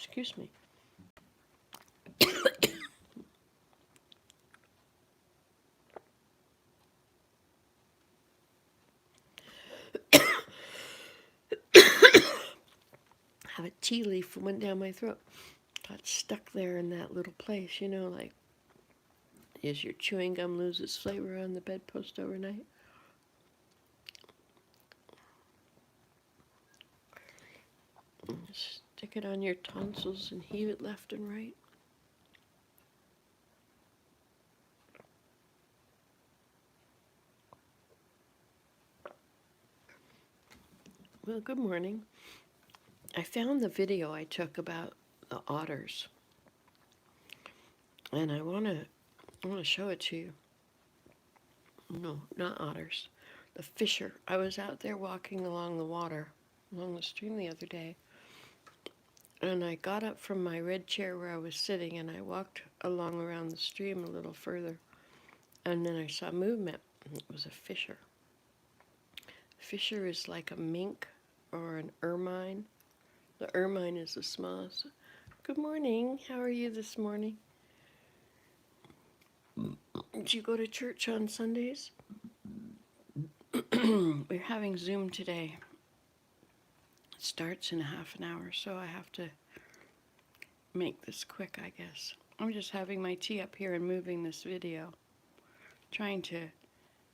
Excuse me. Have a tea leaf went down my throat. Got stuck there in that little place, you know, like as your chewing gum loses flavor on the bedpost overnight. Stick it on your tonsils and heave it left and right. Well, good morning. I found the video I took about the otters, and I want to show it to you. No, not otters. The fisher. I was out there walking along the water, along the stream the other day, and I got up from my red chair where I was sitting, and I walked along around the stream a little further, and then I saw movement. It was a fisher. Fisher is like a mink or an ermine. The ermine is the smallest. Good morning. How are you this morning? Did you go to church on Sundays? We're having Zoom today. It starts in half an hour, so I have to make this quick, I guess. I'm just having my tea up here and moving this video, trying to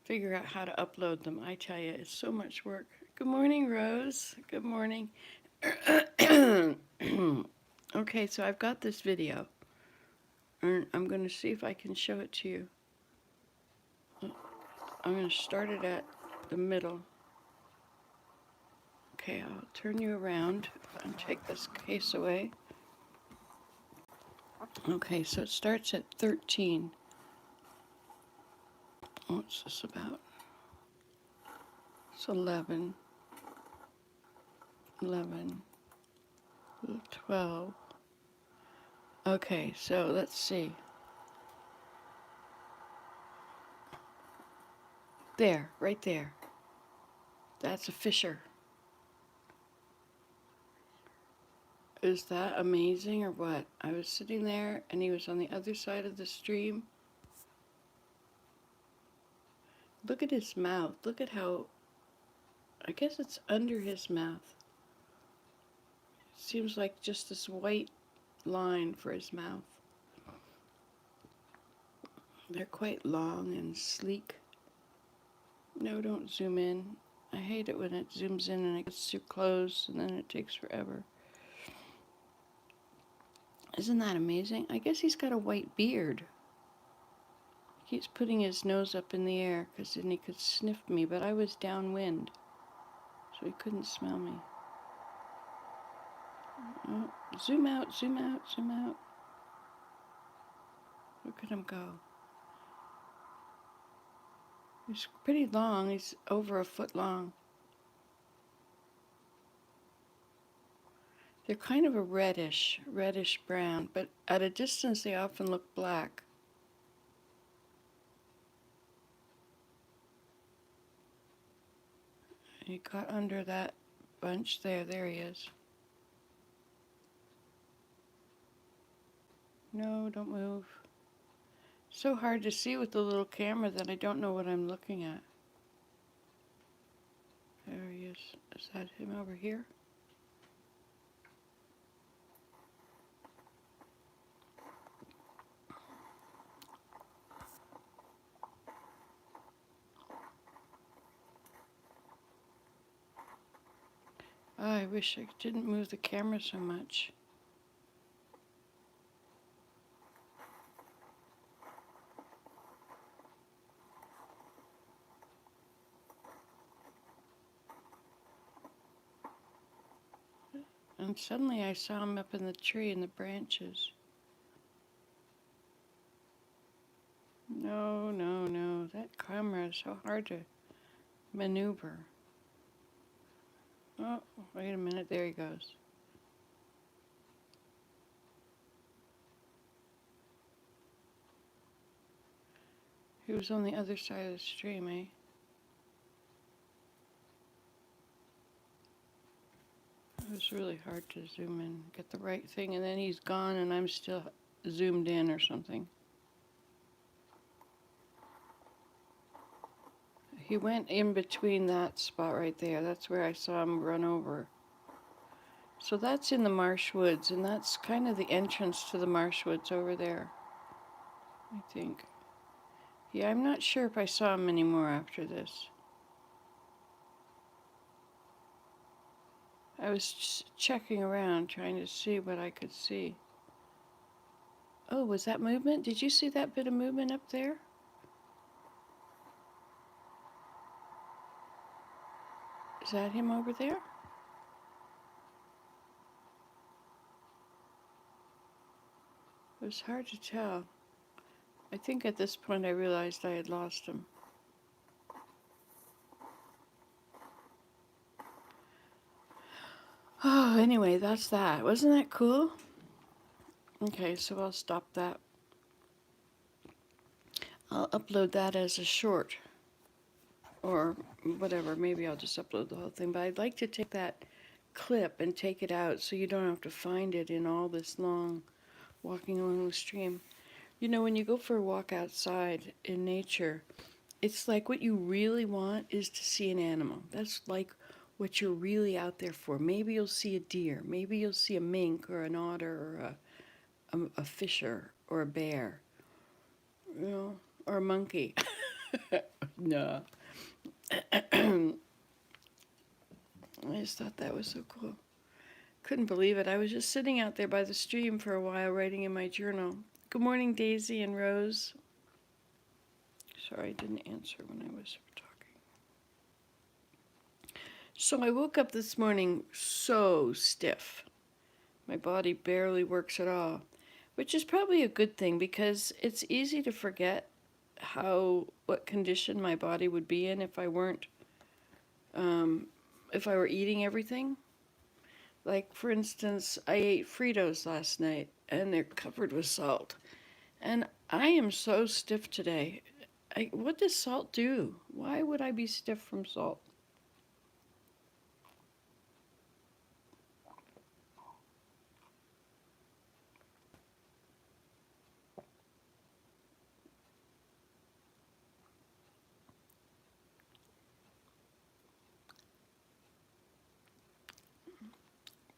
figure out how to upload them. I tell you, it's so much work. Good morning, Rose. Good morning. Okay, so I've got this video, and I'm going to see if I can show it to you. I'm going to start it at the middle. Okay, I'll turn you around and take this case away. Okay, so it starts at 13. What's this about? It's 11, 12. Okay, so let's see. There, right there. That's a fisher. Is that amazing or what? I was sitting there and he was on the other side of the stream. Look at his mouth. Look at how, I guess it's under his mouth. It seems like just this white line for his mouth. They're quite long and sleek. No, don't zoom in. I hate it when it zooms in and it gets too close and then it takes forever. Isn't that amazing? I guess he's got a white beard. He keeps putting his nose up in the air because then he could sniff me, but I was downwind, so he couldn't smell me. Oh, zoom out, zoom out, zoom out. Look at him go. He's pretty long. He's over a foot long. They're kind of a reddish brown, but at a distance they often look black. He got under that bunch there. There he is. No, don't move. So hard to see with the little camera that I don't know what I'm looking at. There he is. Is that him over here? Oh, I wish I didn't move the camera so much. And suddenly I saw him up in the tree in the branches. No, no, no. That camera is so hard to maneuver. Oh, wait a minute. There he goes. He was on the other side of the stream, eh? was really hard to zoom in, get the right thing, and then he's gone and I'm still zoomed in or something. He went in between that spot right there. That's where I saw him run over. So that's in the marsh woods, and that's kind of the entrance to the marsh woods over there, I think. Yeah, I'm not sure if I saw him anymore after this. I was just checking around, trying to see what I could see. Oh, was that movement? Did you see that bit of movement up there? Is that him over there? It was hard to tell. I think at this point I realized I had lost him. Oh, anyway, that's that. Wasn't that cool? Okay, so I'll stop that. I'll upload that as a short or whatever. Maybe I'll just upload the whole thing. But I'd like to take that clip and take it out so you don't have to find it in all this long walking along the stream. You know, when you go for a walk outside in nature, it's like what you really want is to see an animal. That's like what you're really out there for. Maybe you'll see a deer. Maybe you'll see a mink or an otter or a fisher or a bear, you know, or a monkey. No. I just thought that was so cool. Couldn't believe it. I was just sitting out there by the stream for a while writing in my journal. Good morning, Daisy and Rose. Sorry, I didn't answer when I was talking. So I woke up this morning so stiff. My body barely works at all, which is probably a good thing because it's easy to forget what condition my body would be in if I weren't, if I were eating everything. Like, for instance, I ate Fritos last night, and they're covered with salt. And I am so stiff today. What does salt do? Why would I be stiff from salt?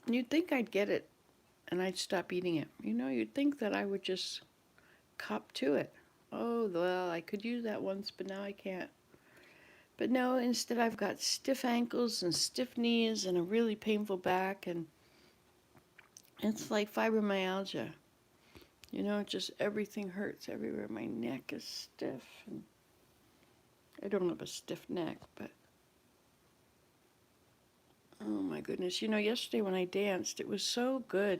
You'd think I'd get it, and I'd stop eating it. You know, you'd think that I would just cop to it. Oh, well, I could use that once, but now I can't. But no, instead I've got stiff ankles and stiff knees and a really painful back, and it's like fibromyalgia. You know, just everything hurts everywhere. My neck is stiff, and I don't have a stiff neck, but oh my goodness. You know, yesterday when I danced, it was so good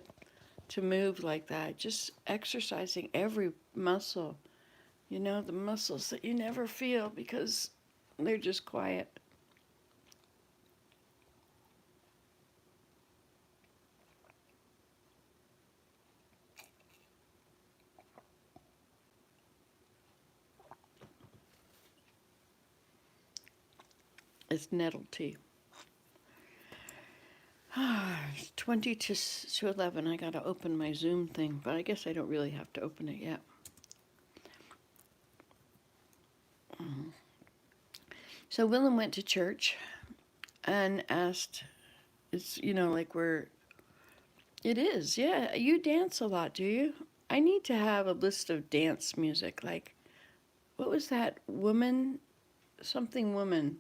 to move like that, just exercising every muscle. You know, the muscles that you never feel because they're just quiet. It's nettle tea. 20 to 11. I got to open my Zoom thing, but I guess I don't really have to open it yet. So Willem went to church and asked, it's, you know, like where it is. Yeah, you dance a lot, do you? I need to have a list of dance music. Like, what was that woman? Something woman.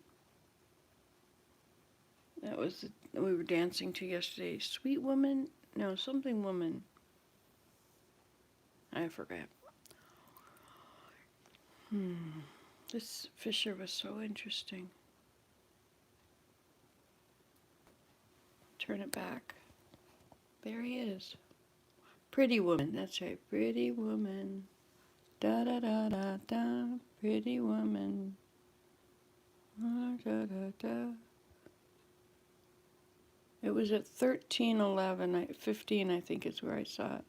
That was we were dancing to yesterday. Sweet woman? No, something woman. I forgot. This Fisher was so interesting. Turn it back. There he is. Pretty woman. That's right. Pretty woman. Da da da da da. Pretty woman. Da da da da. It was at 13:11. 15, I think, is where I saw it.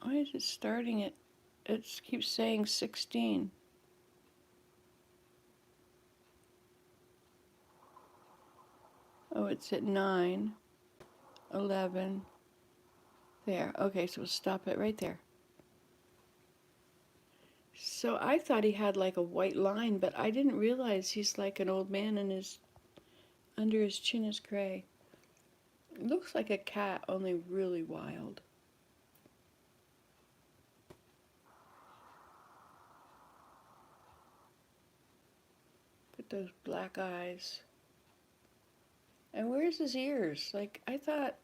Why is it starting at? It keeps saying 16. Oh, it's at 9, 11. There. Okay, so we'll stop it right there. So I thought he had like a white line, but I didn't realize he's like an old man and his under his chin is gray. It looks like a cat, only really wild. With those black eyes. And where's his ears? Like I thought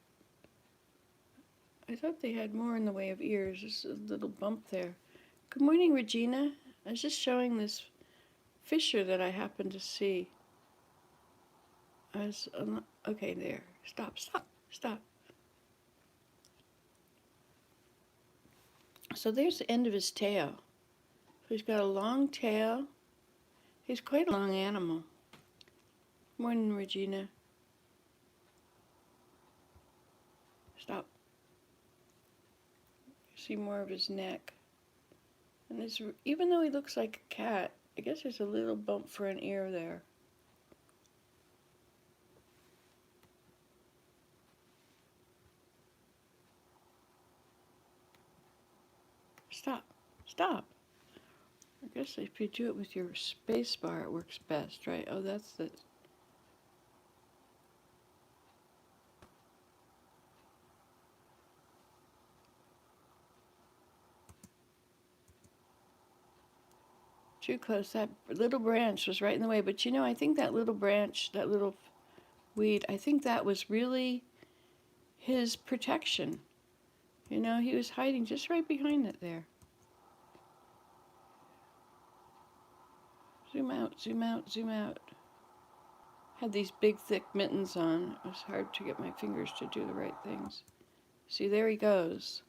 they had more in the way of ears. Just a little bump there. Good morning, Regina. I was just showing this fisher that I happened to see. Okay, there. Stop. So there's the end of his tail. So he's got a long tail. He's quite a long animal. Morning, Regina. Stop. See more of his neck. And even though he looks like a cat, I guess there's a little bump for an ear there. Stop. I guess if you do it with your space bar, it works best, right? Oh, that's the... Too close. That little branch was right in the way. But I think that little branch, that little weed, I think that was really his protection. He was hiding just right behind it there. Zoom out. Had these big, thick mittens on. It was hard to get my fingers to do the right things. See, there he goes.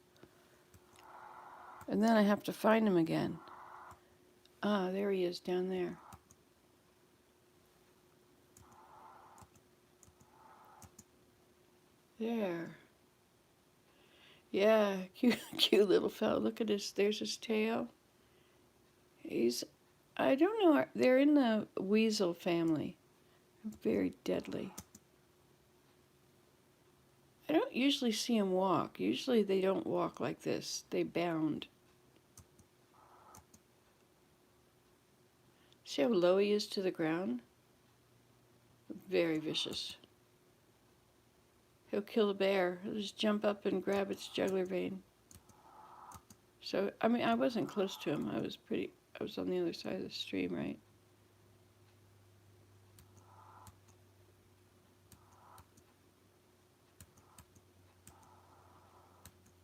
And then I have to find him again. Ah, there he is down there. There. Yeah, cute little fellow. Look at there's his tail. I don't know, they're in the weasel family. Very deadly. I don't usually see them walk. Usually they don't walk like this. They bound. See how low he is to the ground? Very vicious. He'll kill a bear. He'll just jump up and grab its jugular vein. So, I wasn't close to him. I was on the other side of the stream, right?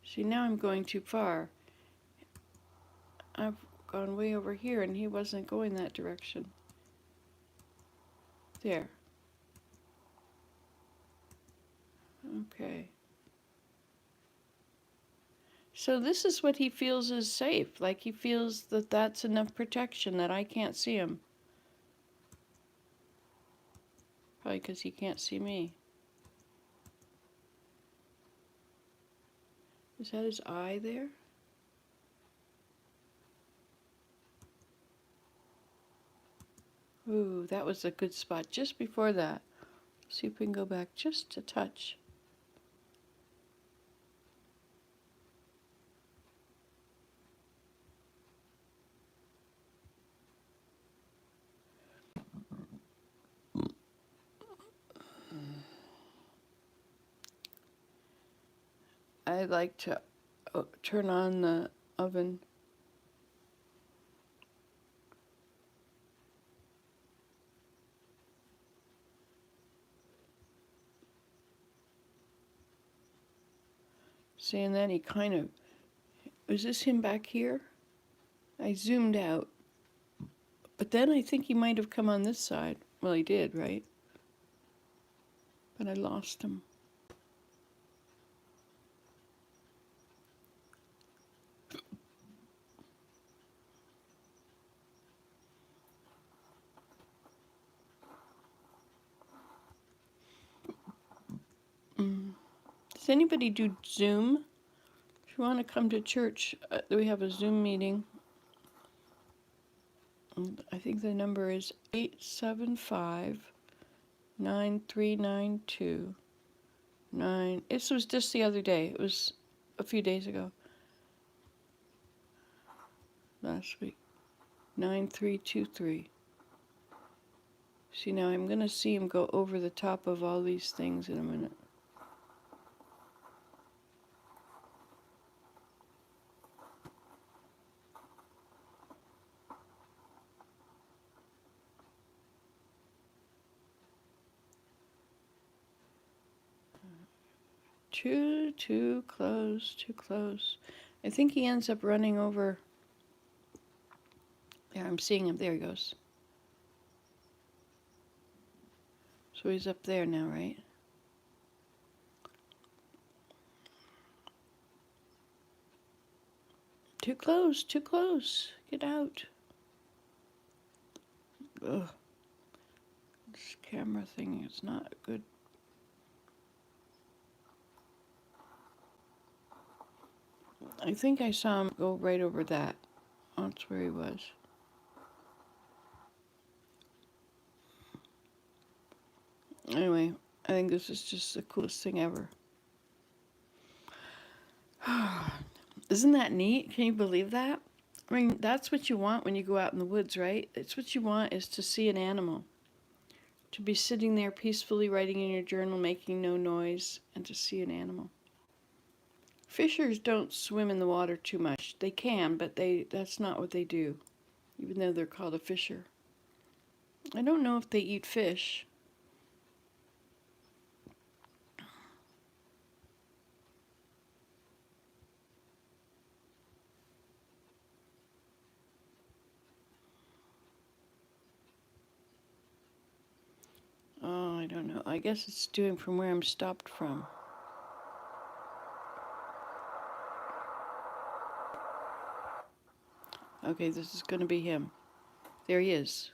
See, now I'm going too far. I've gone way over here, and he wasn't going that direction. There. Okay. So this is what he feels is safe. Like he feels that that's enough protection, that I can't see him. Probably because he can't see me. Is that his eye there? Ooh, that was a good spot just before that. See if we can go back just a touch. I like to turn on the oven. See, and then he kind of... Was this him back here? I zoomed out. But then I think he might have come on this side. Well, he did, right? But I lost him. Does anybody do Zoom? If you want to come to church, we have a Zoom meeting. I think the number is 875 9392. 9. This was just the other day. It was a few days ago. Last week. 9323. See, now I'm going to see him go over the top of all these things in a minute. Too close, too close. I think he ends up running over. Yeah, I'm seeing him. There he goes. So he's up there now, right? Too close, too close. Get out. Ugh. This camera thing is not good. I think I saw him go right over that. That's where he was. Anyway, I think this is just the coolest thing ever. Isn't that neat? Can you believe that? I mean, that's what you want when you go out in the woods, right? It's what you want, is to see an animal. To be sitting there peacefully writing in your journal, making no noise, and to see an animal. Fishers don't swim in the water too much. They can, but that's not what they do, even though they're called a fisher. I don't know if they eat fish. Oh, I don't know. I guess it's doing from where I'm stopped from. Okay, this is going to be him. There he is.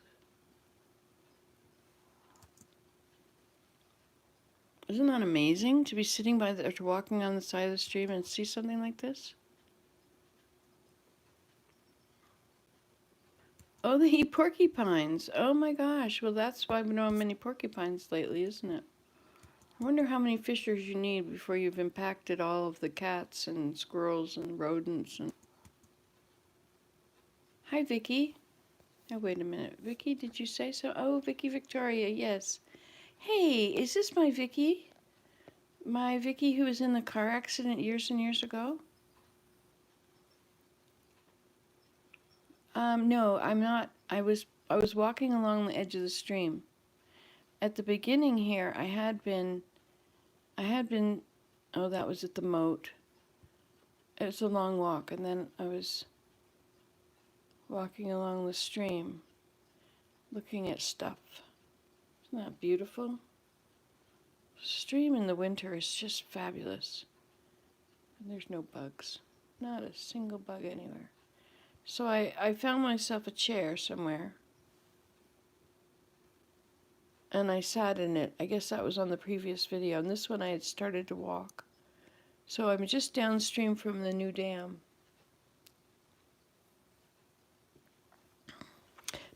Isn't that amazing to be sitting by or walking on the side of the stream and see something like this? Oh, they eat porcupines. Oh my gosh. Well, that's why we don't have many porcupines lately, isn't it? I wonder how many fishers you need before you've impacted all of the cats and squirrels and rodents. And hi, Vicky. Oh, wait a minute. Vicky, did you say so? Oh, Vicky Victoria, yes. Hey, is this my Vicky? My Vicky who was in the car accident years and years ago? No, I'm not. I was walking along the edge of the stream. At the beginning here, I had been, oh, that was at the moat. It was a long walk, and then I was walking along the stream, looking at stuff. Isn't that beautiful? Stream in the winter is just fabulous. And there's no bugs. Not a single bug anywhere. So I found myself a chair somewhere. And I sat in it. I guess that was on the previous video. And this one I had started to walk. So I'm just downstream from the new dam.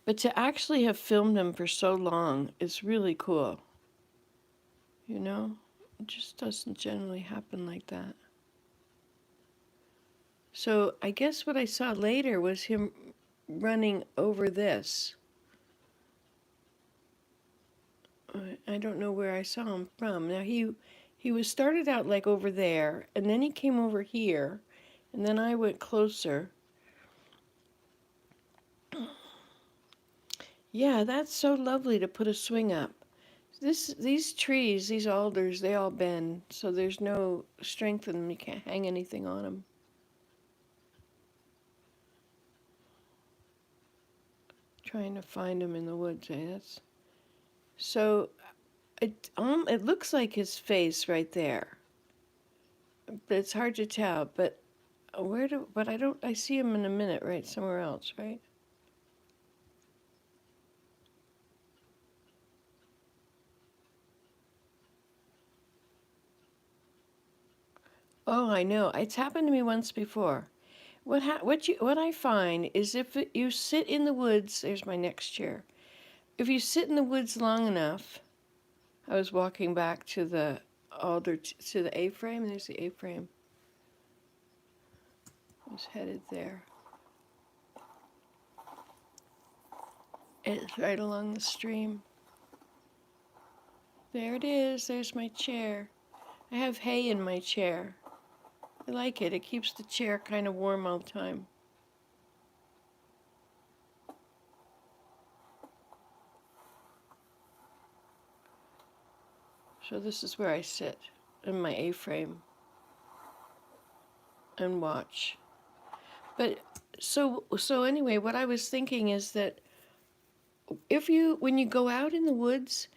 But to actually have filmed them for so long is really cool. You know? It just doesn't generally happen like that. So I guess what I saw later was him running over this. I don't know where I saw him from. Now he was started out like over there, and then he came over here, and then I went closer. Yeah, that's so lovely to put a swing up. These trees, these alders, they all bend, so there's no strength in them. You can't hang anything on them. Trying to find him in the woods, That's so. It looks like his face right there, but it's hard to tell. But I see him in a minute, right somewhere else, right? Oh, I know. It's happened to me once before. What I find is if you sit in the woods, there's my next chair. If you sit in the woods long enough, I was walking back to the to the A-frame. There's the A-frame. I was headed there. It's right along the stream. There it is. There's my chair. I have hay in my chair. I like it. It keeps the chair kind of warm all the time. So this is where I sit in my A-frame and watch. But so anyway, what I was thinking is that when you go out in the woods,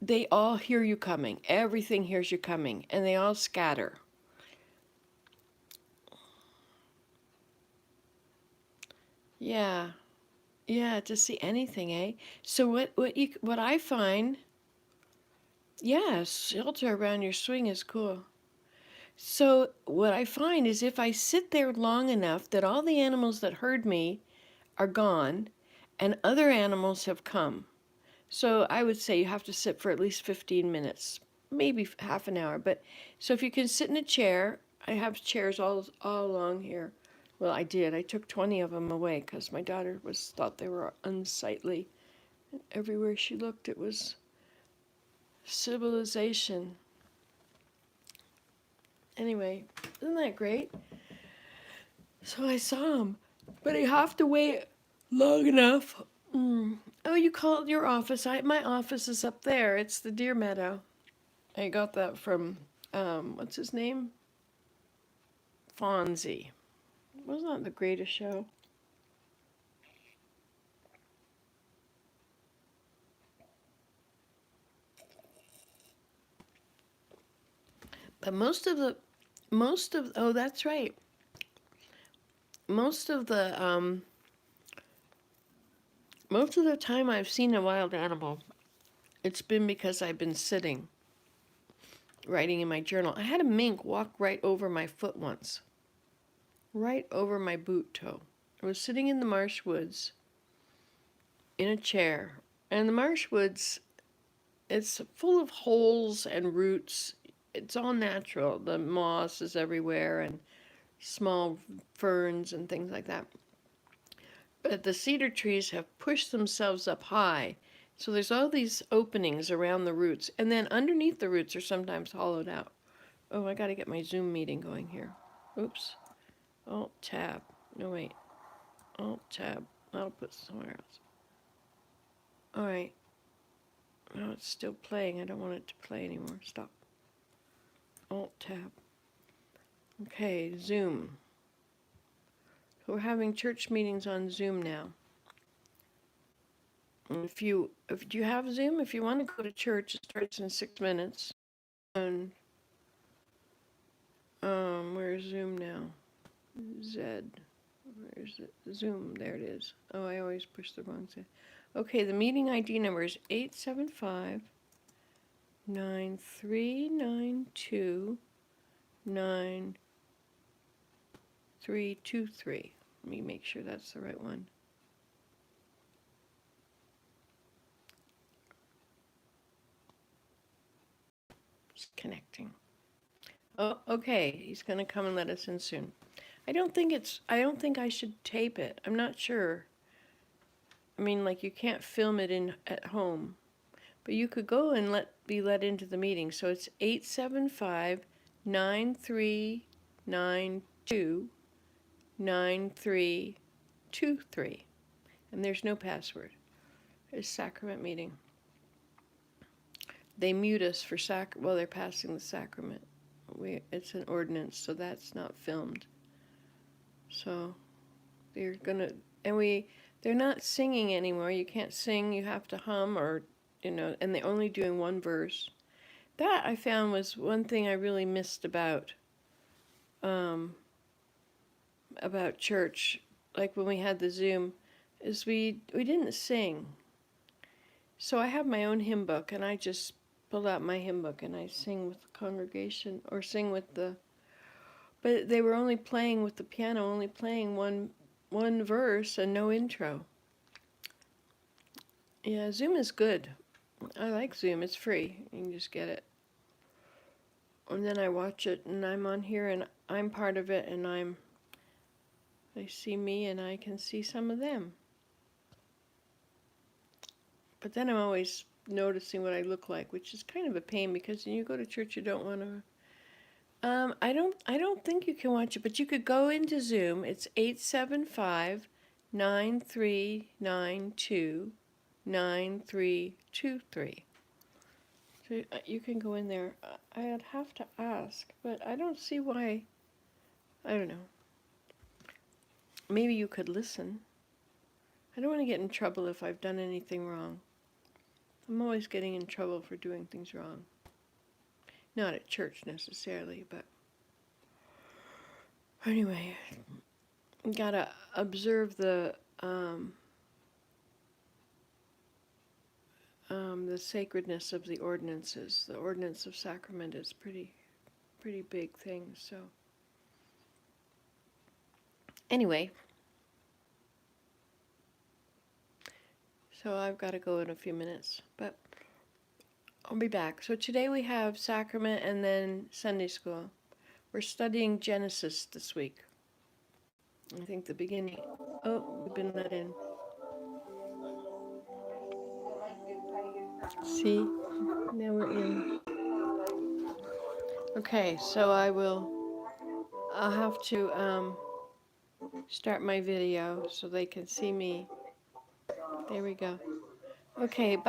they all hear you coming. Everything hears you coming, and they all scatter. Yeah. Yeah, to see anything, eh? So what I find, yeah, shelter around your swing is cool. So what I find is if I sit there long enough that all the animals that heard me are gone and other animals have come. So I would say you have to sit for at least 15 minutes, maybe half an hour. But so if you can sit in a chair, I have chairs all along here. Well, I did. I took 20 of them away because my daughter thought they were unsightly. And everywhere she looked, it was civilization. Anyway, isn't that great? So I saw him, but I have to wait long enough. Oh, you called your office. My office is up there. It's the Deer Meadow. I got that from, what's his name? Fonzie. Wasn't that the greatest show? But oh, that's right. Most of the, most of the time I've seen a wild animal, it's been because I've been sitting, writing in my journal. I had a mink walk right over my foot once, right over my boot toe. I was sitting in the marsh woods in a chair, and the marsh woods, it's full of holes and roots. It's all natural. The moss is everywhere and small ferns and things like that. But the cedar trees have pushed themselves up high. So there's all these openings around the roots. And then underneath the roots are sometimes hollowed out. Oh, I got to get my Zoom meeting going here. Oops. Alt tab. No, wait. Alt tab. I'll put somewhere else. All right. No, it's still playing. I don't want it to play anymore. Stop. Alt tab. Okay, Zoom. So we're having church meetings on Zoom now. And if you have Zoom, if you want to go to church, it starts in 6 minutes. And where's Zoom now? Zed. Where's it? Zoom. There it is. Oh, I always push the wrong side. Okay, the meeting ID number is 875 9392 9323. Let me make sure that's the right one. It's connecting. Oh, okay. He's going to come and let us in soon. I don't think I should tape it. I'm not sure. I mean, like, you can't film it at home. But you could go and be let into the meeting. So it's 875-9392-9323. And there's no password. It's sacrament meeting. They mute us for while they're passing the sacrament. It's an ordinance, so that's not filmed. So they're not singing anymore. You can't sing. You have to hum and they're only doing one verse. That I found was one thing I really missed about church, like when we had the Zoom, is we didn't sing. So I have my own hymn book, and I just pull out my hymn book and I sing with the congregation or sing with the. But they were only playing with the piano, only playing one verse and no intro. Yeah, Zoom is good. I like Zoom. It's free. You can just get it. And then I watch it, and I'm on here, and I'm part of it, and they see me, and I can see some of them. But then I'm always noticing what I look like, which is kind of a pain because when you go to church, you don't want to. I don't think you can watch it, but you could go into Zoom. It's 875-9392-9323. So you can go in there. I'd have to ask, but I don't see why. I don't know. Maybe you could listen. I don't want to get in trouble if I've done anything wrong. I'm always getting in trouble for doing things wrong. Not at church necessarily, but anyway, you gotta observe the sacredness of the ordinances. The ordinance of sacrament is pretty big thing. So anyway, so I've got to go in a few minutes, but I'll be back. So today we have sacrament and then Sunday school. We're studying Genesis this week. I think the beginning. Oh, we've been let in. See, now we're in. Okay, so I'll have to start my video so they can see me. There we go. Okay, bye.